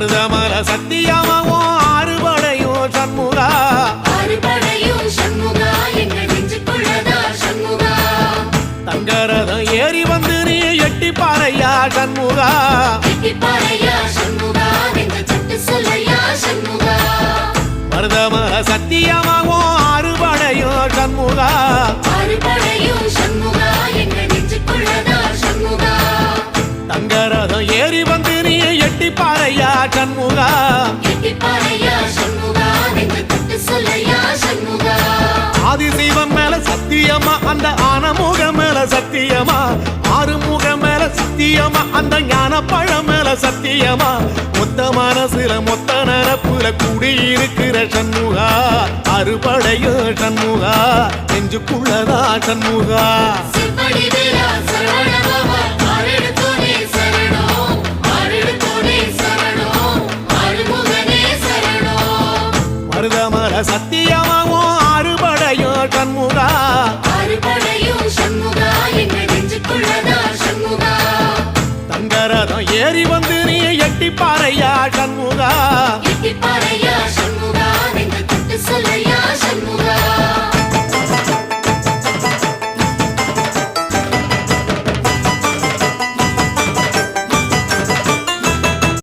மருதமல சத்தியமாவும் ஆறுபடையும் சண்முகா ஆறுபடையும் சண்முகா எங்க நெஞ்சுக்குள்ளதா சண்முகா தங்கரதம் ஏறி வந்து நீ எட்டி பாறையா சண்முகா எட்டி பாறையா சண்முகா எங்க சட்டு சொல்லையா சண்முகா மருதமல சத்தியமாவும் ஆறுபடையும் சண்முகா ஆறுபடையும் சண்முகா எங்க நெஞ்சுக்குள்ளதா சண்முகா தங்கரதம் ஏறி வந்து நீ எட்டி பாறையா சண்முகா எட்டி பாறையா சண்முகா எங்க சட்டு சொல்லையா சண்முகா ஆதிசைவம் மேல சத்தியமா அந்த ஆனமுக மேல சத்தியமா ஆறுமுக மேல சத்தியமா அந்த ஞான பழம் மேல சத்தியமா மொத்த மனசுல மொத்த நரப்புல குடியிருக்கிற சண்முகா அறுபடையோ சண்முகா நெஞ்சுக்குள்ளதா சண்முகா சிவடி வேலா சரவணபவா ஆரெடுத்தோனே சரணம் ஆரெடுத்தோனே சரணம் ஆறுமுகனே சரணம் மருதமல சத்தியமாவும் ஆறுபடையோ சண்முகா ஆறுபடையும் சண்முகா எங்க நெஞ்சுக்குள்ளதா சண்முகா தங்கரதம் ஏறி வந்து நீ எட்டி பாறையா சண்முகா எட்டி பாறையா சண்முகா எங்க தட்டு சொல்லையா சண்முகா